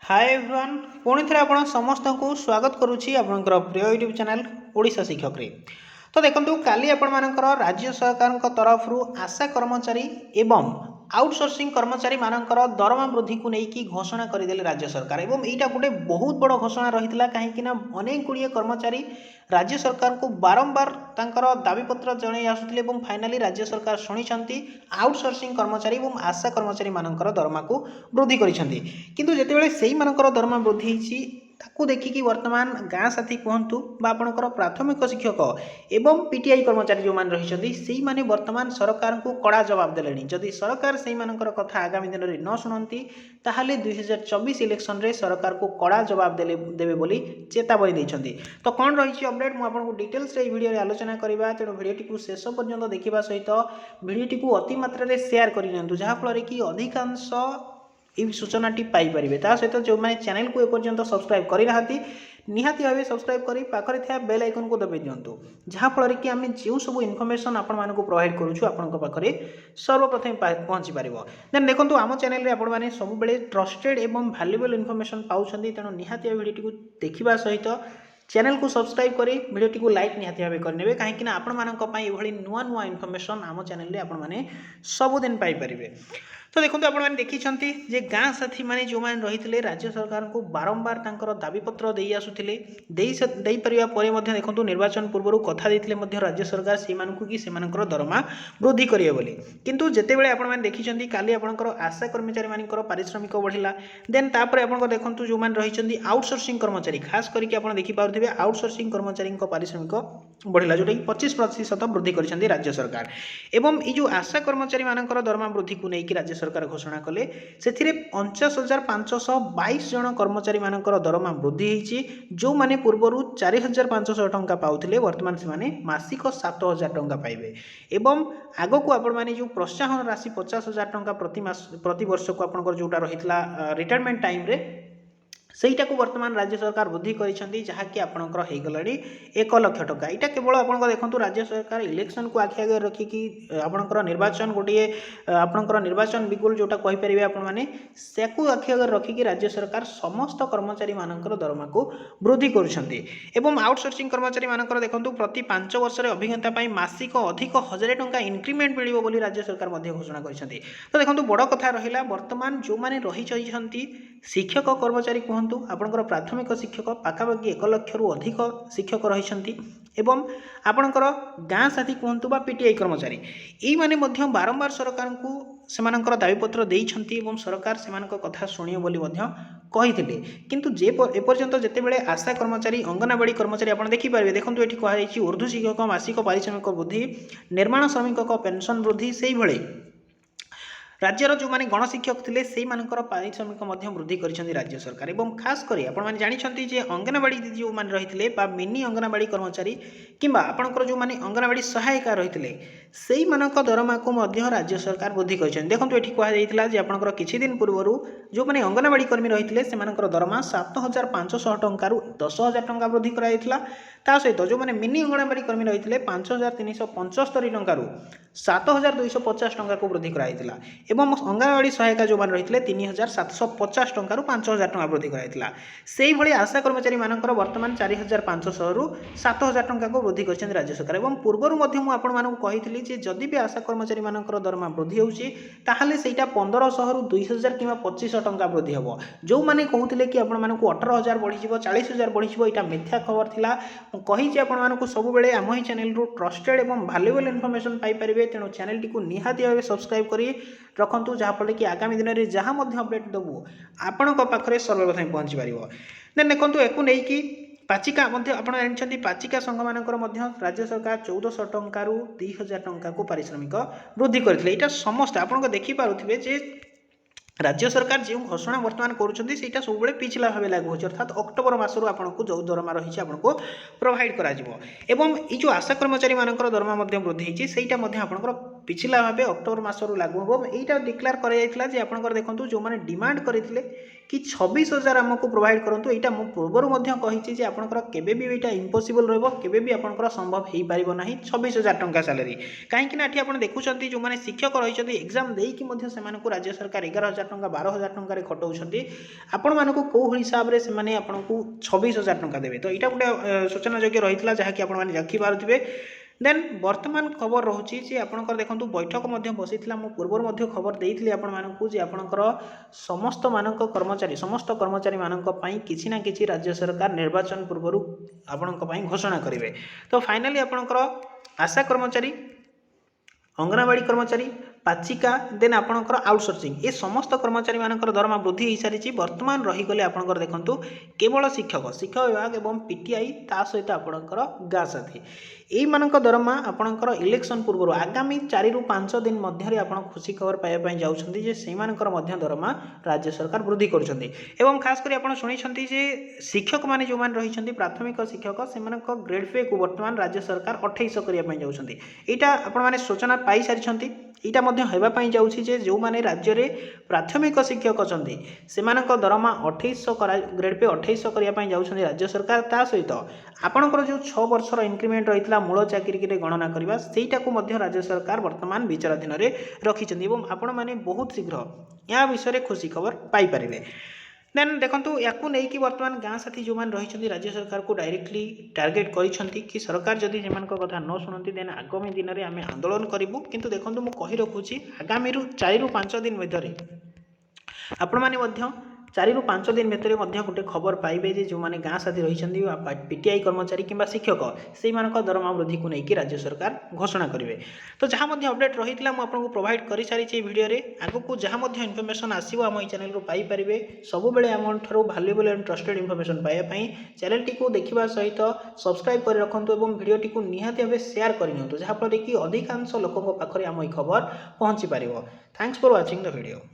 Hi everyone पुणी थे आप समस्त को स्वागत करुच्ची आपणकर प्रिय यूट्यूब चैनल ओडिशा शिक्षक रे। तो देखो काली आपर राज्य सरकार तरफ आशा कर्मचारी एवं आउटसोर्सिंग कर्मचारी मानकर दरमा वृद्धि को लेकिन घोषणा करदे राज्य सरकार एवं यहाँ गोटे बहुत बड़ घोषणा रही है कहीं अनेक गुड़िए कर्मचारी राज्य सरकार को बारंबार तांकर दाबीपत्र जन आसुले फाइनाली राज्य सरकार शुणी आउटसोर्सिंग कर्मचारी और आशा कर्मचारी मानकर दरमा को वृद्धि करते किंतु जितेबाला से दरमा वृद्धि ताकू देखिकी वर्तमान गाँ साथी कहतु आपणकर प्राथमिक शिक्षक एवं पीटीआई कर्मचारी जो मैंने रही से मैंने वर्तमान सरकार को कड़ा जवाब देले जदि सरकार से कथा आगामी दिन में न शुणती ताहले 2024 इलेक्शन रे सरकार को कड़ा जवाब देवे बोली चेतावनी देते। तो कौन रही अपडेट मुझे डिटेल्स भिडियो आलोचना करवा तेणु भिडियो शेष पर्यंत देखा सहित भिडियो अति मात्रा शेयर कर जहाँफल कि अधिकांश ये सूचनाटी पाइपर ता सहित जो मैंने चैनल को एपर्यंत सब्सक्राइब करना निहाती भाव सब्सक्राइब कर पाखरे था बेल आइकन को दबाई दिंतु जहाँफल कि आम जो सब इनफर्मेशन आपण प्रोवाइड करूँ सर्वप्रथम पहुँची पार। देन देखो आम चैनल रे आपण मैंने सब ट्रस्टेड एवं वैल्यूएबल इनफर्मेशन पाँच तेणु निहाती भिडियो देखा सहित चैनल को सब्सक्राइब करी वीडियो को लाइक निहाती भाव करने कहीं आपंपाई नुआ नुआ इनफर्मेशन आम चैनल रे आपण मैंने सबुदिन पाइपर। तो देखो आपने देखी जे गाँ साथी मैंने जो मैंने रही राज्य सरकार को बारंबार तांकर दाबीपत्र दे आसुले देखो निर्वाचन पूर्व कथा देते राज्य सरकार से दरमा वृद्धि करेंगे बोली किंतु जितेबाला आपने देखी काली आपंकर आशा कर्मचारी मान पारिश्रमिक बढ़ला देन तापर आप देखो जो मैंने रही आउटसोर्सिंग कर्मचारी खास करके आप देखिपे आउटसोर्सिंग कर्मचारी पारिश्रमिक बढ़ला जोटा कि 25% वृद्धि कर राज्य सरकार एवं ये जो आशा कर्मचारी मान दरमा वृद्धि को लेकिन राज्य सरकार घोषणा कले से 49,522 जन कर्मचारी मानकर दरमा वृद्धि होती जो माने पूर्वर 4,500 टंका पाउथिले वर्तमान से माने मासिक 7,000 टंका पाइबे एवं आग को आपण माने जो प्रोत्साहन राशि 50,000 टंका प्रति वर्ष को आपनकर जोटा रहितला रिटायरमेंट टाइम रे सहीटा को वर्तमान राज्य सरकार वृद्धि करिसेंती जहाँकि आपणकर हो गलानी 1 लाख टंका। यहाँ केवल आप देखो राज्य सरकार इलेक्शन को आखि आगे रखिकी आपणकर निर्वाचन गोटे आपणकर निर्वाचन बिगुल जोटा कहींपर आपने से आखि आगे रखिकी राज्य सरकार समस्त कर्मचारी मानकर दरमा को वृद्धि करुछंती एवं आउटसोर्सिंग कर्मचारी मानकर देखो प्रति 5 वर्ष अभिज्ञता मासिक अधिक 1,000 टंका इंक्रीमेंट मिलिबो बोली राज्य सरकार घोषणा करिसेंती। तो देखो बड़ कथा रहिला वर्तमान जो माने रही शिक्षक कर्मचारी कहतु आपणकर प्राथमिक शिक्षक पाखापाखि 1 लाख रु अधिक शिक्षक रही एवं आपणकर गाँ साथी कहतु बा पीटीआई कर्मचारी यही माने बारंबार सरकार को सेमानकर दाबीपत्र देइछंती एवं सरकार सेमानक कथा शुणियो बोली कही किंतु जे एपर्यंत जितेबाला आशा कर्मचारी अंगनवाड़ी कर्मचारी आप देखिपारे देखो ये कहुई ऊर्ध्व शिक्षक मासिक पारिश्रमिक वृद्धि निर्माण श्रमिक पेंशन वृद्धि से ही राज्यर जो मैंने गणशिक्षक थे से पारिश्रमिक वृद्धि कर राज्य सरकार एवं खास कर आपने जानते जे अंगनवाड़ी दीदी जो मैंने रही मिनी अंगनवाड़ी कर्मचारी किंबा आपंकर जो मैंने अंगनवाड़ी सहायिका रही से दरमा को राज्य सरकार वृद्धि कर देखो ये कहुई आपंकर किछि दिन पूर्व जो मैंने अंगनवाड़ी कर्मी रही से दरमा 7,500 टंका 10,000 टंका वृद्धि कराइला सहित जो मैंने मिनी अंगनवाड़ी कर्मी रही 5,375 टंका 7,250 टंका को वृद्धि कराइला एवं अंगनवाड़ी सहायिका जो मैंने रही 3,750 टंका 5,000 टंका वृद्धि कराइला से ही आशा कर्मचारी मानकर वर्तमान 4,500 रु 7,000 टंका को वृद्धि कर राज्य सरकार एवं पूर्वर कही जदि भी आशा कर्मचारी मानकर दरमा वृद्धि होची ताहले सेटा 1,500 रु 2,000 कि 2,500 टंका वृद्धि हम जो मैंने कहते कि आपण 18,000 बढ़ी 40,000 बढ़ी यहाँ मिथ्या खबर थिला कही आपको सब बेले आम ही चैनल रु ट्रस्टेड एवं वैल्यूएबल इनफर्मेशन पाइपर तेणु चैनल टी निहाती भाव सब्सक्राइब करी रखु जहाँफल कि आगामी दिन में जहाँ अपडेट देवु आपण पाखे सर्वप्रथम पहुँची पार। देन देखो एक नहीं पाचिका आप जानते पाचिका संघ मानकर राज्य सरकार 1,400 टंका 2,000 टंका को पारिश्रमिक वृद्धि करते यहाँ समस्त आप देखिपे जे राज्य सरकार जो घोषणा वर्तमान करुँचा सब पिछला भाव लागू हो अर्थात अक्टोबर मसरू आपको जो दरमा रही आपको प्रोवाइड करा एवं ये जो आशा कर्मचारी मानकर दरमा वृद्धि होती आपंकर पिछला भाव अक्टोबर मासरू लागू हम यहीटा डिक्लेयर कर आपंकर देखो जो मैंने डिमांड करते कि 26,000 आमको प्रोवाइड करूँ यहाँ मुझे पूर्वर कही आपंकर केवेबी इम्पॉसिबल रही भी आपंकर संभव हो पार ना 26,000 टंका सैलरी कहीं आप देखुं जो मैंने शिक्षक रही एग्जाम देकी से राज्य सरकार 11,000 टंका 12,000 टंका खटाऊँ आपण मानक कौ हिसाब से आपको 26,000 टंका देवे तो यहाँ गोटे सूचना योग्य रही है जहाँकि आपने देखिपे देन वर्तमान खबर रोचे जे आपंकर देखो बैठक बसी पूर्व खबर देती आपको आपंकर समस्त मानक कर्मचारी समस्त कर्मचारी मानक किसी ना किसी राज्य सरकार निर्वाचन पूर्व आपण घोषणा करेंगे तो फाइनाली आपंकर आशा कर्मचारी अंगनवाड़ी कर्मचारी पाचिका देन आपंकर आउटसोर्सिंग ये समस्त कर्मचारी मानकर दरमा वृद्धि हो सारी वर्तमान रहीगले आपंकर देखो केवल शिक्षक विभाग एवं पीटीआई ता सहित आपंकर गाँ साथी यही मानक दरमा आपंकर इलेक्शन पूर्व आगामी 4 ରୁ 5 दिन मध्य आप खुशी खबर पाइबा जाऊँगी से दरमा राज्य सरकार वृद्धि कर खास कर आप शुणी जे शिक्षक मैंने जो मैंने रही प्राथमिक शिक्षक से ग्रेड पे को वर्तमान राज्य सरकार 2800 करने जाऊँगी यहाँ आपने सूचना पाई सारी यहाँ होगापी जाऊँगी जो मैंने राज्य में प्राथमिक शिक्षक अच्छा से दरमा 2800 ग्रेड पे 2800 करने जाऊँगी राज्य सरकार ता सहित आपणकर जो 6 वर्षर इंक्रीमेंट रही मूल चाकरी गणना करवा सेटा को राज्य सरकार वर्तमान विचाराधीन रखिंट आपण मैंने बहुत शीघ्र या विषय खुशी खबर पाइपर देन देखो या वर्तमान गाँ साथी जो मैंने रही राज्य सरकार को डायरेक्टली टार्गेट करी कि सरकार जदि से कथा न शुणती देन आगामी दिन में आम आंदोलन करूँ किंतु देखो मुझे कही रखुच्छी आगामी 4 ରୁ 5 दिन मध्य आपण मैंने 4 ରୁ 5 दिन भितर गोटे खबर पाइबे जो मैंने गाँ साथी रही पीटीआई कर्मचारी किंबा शिक्षक से दरमा वृद्धि को लेकिन राज्य सरकार घोषणा करेंगे तो जहाँ अपडेट रही है मुझे प्रोवाइड कर सारी वीडियो आग को जहाँ इनफर्मेशन आसो आम चैनल को पाइपर सब बेले आम भैल्युएबल एंड ट्रस्टेड इनफर्मेशन पाइबापी चैनल टी देखा सहित सब्सक्राइब कर रखुँ और वीडियो टी निहाती भाव शेयर करनी जहाँफल कि अधिकांश लोकों पाखे आम खबर पहुँची पार thanks for watching the video.